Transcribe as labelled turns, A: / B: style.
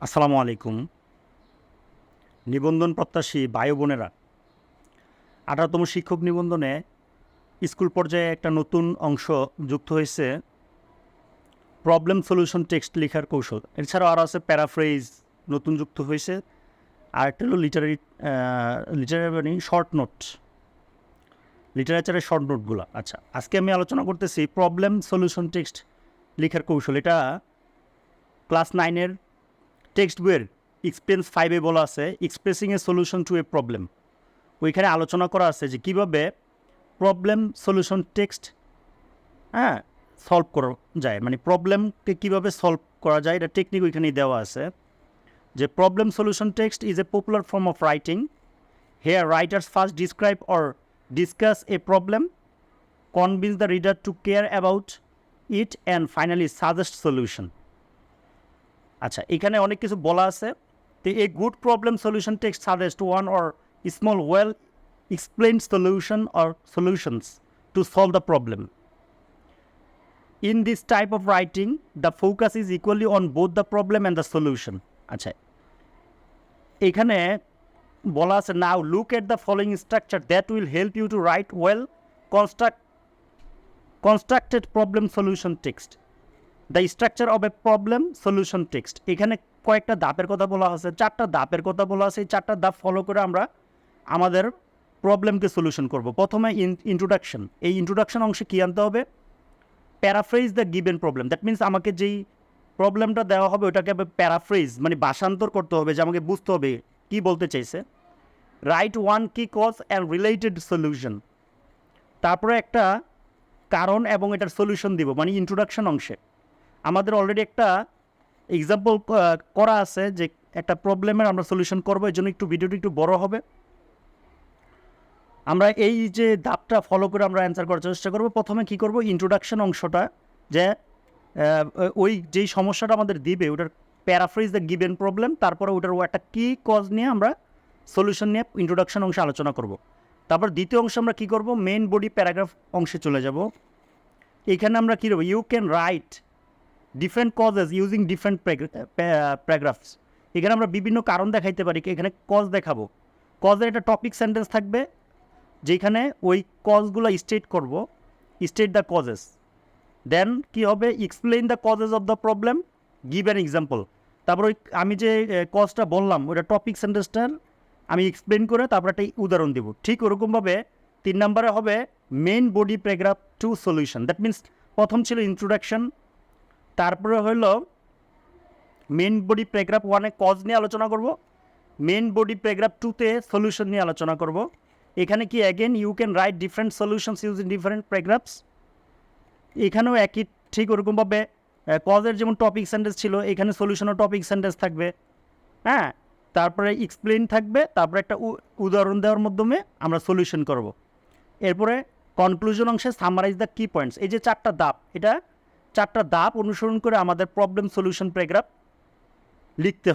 A: আসসালামু আলাইকুম। নিবন্ধন প্রত্যাশী ভাই বোনেরা, 18তম শিক্ষক নিবন্ধনে স্কুল পর্যায়ে একটা নতুন অংশ যুক্ত হয়েছে, প্রবলেম সলিউশন টেক্সট লেখার কৌশল। এছাড়াও আরও আছে প্যারাফ্রেজ নতুন যুক্ত হয়েছে, আর একটা হলো লিটারারি মানে শর্ট নোট, লিটারেচারের শর্ট নোটগুলো। আচ্ছা, আজকে আমি আলোচনা করতেছি প্রবলেম সলিউশন টেক্সট লেখার কৌশল। এটা ক্লাস 9-এর টেক্সট বইয়ের এক্সপেরিয়েন্স 5-এ বলা আছে expressing a solution to A problem. ওইখানে আলোচনা করা আছে যে কীভাবে প্রবলেম সলিউশন টেক্সট সলভ করা যায়, মানে প্রবলেমকে কীভাবে সলভ করা যায় এটা টেকনিক ওইখানেই দেওয়া আছে। যে problem solution text is a popular form of writing. Here writers first describe or discuss a problem, convince the reader to care about it and finally suggest solution. আচ্ছা, এখানে অনেক কিছু বলা আছে। তো a good problem solution text suggest one or small well explained solution or solutions to solve the problem. In this type of writing, the focus is equally on both the problem and the solution. আচ্ছা, এখানে বলা আছে now look at the following structure that will help you to write well constructed problem solution text. The structure of a problem solution text. এখানে কয়েকটা ধাপের কথা বলা আছে, 4টা ধাপের কথা বলা আছে। এই 4টা ধাপ ফলো করে আমরা আমাদের প্রবলেমকে সলিউশন করব। প্রথমে ইন্ট্রোডাকশন। এই ইন্ট্রোডাকশন অংশে কী আনতে হবে? Paraphrase the given problem. That means আমাকে যেই প্রবলেমটা দেওয়া হবে ওটাকে প্যারাফ্রেজ মানে ভাষান্তর করতে হবে, যে আমাকে বুঝতে হবে কী বলতে চাইছে। রাইট ওয়ান কি কজ অ্যান্ড রিলেটেড সলিউশন। তারপরে একটা কারণ এবং এটার সলিউশন দিব, মানে ইন্ট্রোডাকশন অংশে আমাদের অলরেডি একটা এক্সাম্পল করা আছে যে একটা প্রবলেমের আমরা সলিউশন করবো। এর জন্য ভিডিওটি একটু বড় হবে। আমরা এই যে ধাপটা ফলো করে আমরা অ্যান্সার করার চেষ্টা করব। প্রথমে কি করব, ইন্ট্রোডাকশন অংশটা, যে ওই যেই সমস্যাটা আমাদের দিবে ওটার প্যারাফ্রেজ দ্য গিভেন প্রবলেম, তারপরে ওটার একটা কি কজ নিয়ে আমরা সলিউশন নিয়ে ইন্ট্রোডাকশন অংশে আলোচনা করব। তারপর দ্বিতীয় অংশে আমরা কী করব, মেইন বডি প্যারাগ্রাফ অংশে চলে যাব। এখানে আমরা কী করব, you can write different causes using different paragraphs. এখানে আমরা বিভিন্ন কারণ দেখাইতে পারি, এখানে কজ দেখাবো। কজের একটা টপিক সেন্টেন্স থাকবে যেখানে ওই কজগুলো স্টেট করব, স্টেট দ্য কজেস। দেন কি হবে, explain the causes of the problem, give an example. তারপর ওই আমি যে কজটা বললাম ওটা টপিক সেন্টেন্সটার আমি এক্সপ্লেন করে তারপর একটা উদাহরণ দেব। ঠিক ওরকমভাবে 3 নম্বরে হবে main body paragraph two solution. That means প্রথম ছিল ইন্ট্রোডাকশন, তারপরে হলো মেইন বডি প্যারাগ্রাফ 1-এ কজ নিয়ে আলোচনা করব, মেইন বডি প্যারাগ্রাফ 2-তে সলিউশন নিয়ে আলোচনা করব। এখানে কি again you can write different solutions using different paragraphs. এখানেও একই ঠিক ওরকমভাবে কজের যেমন টপিক সেন্টেন্স ছিল, এখানে সলিউশনও টপিক সেন্টেন্স থাকবে। তারপরে এক্সপ্লেইন থাকবে, তারপরে একটা উদাহরণ দেওয়ার মাধ্যমে আমরা সলিউশন করব। এরপরে কনক্লুশন অংশে সামারাইজ দ্য কি পয়েন্টস। এই যে 4টা ধাপ, এটা 4টা ধাপ অনুসরণ করে আমাদের প্রবলেম সলিউশন প্যারাগ্রাফ লিখতে হবে।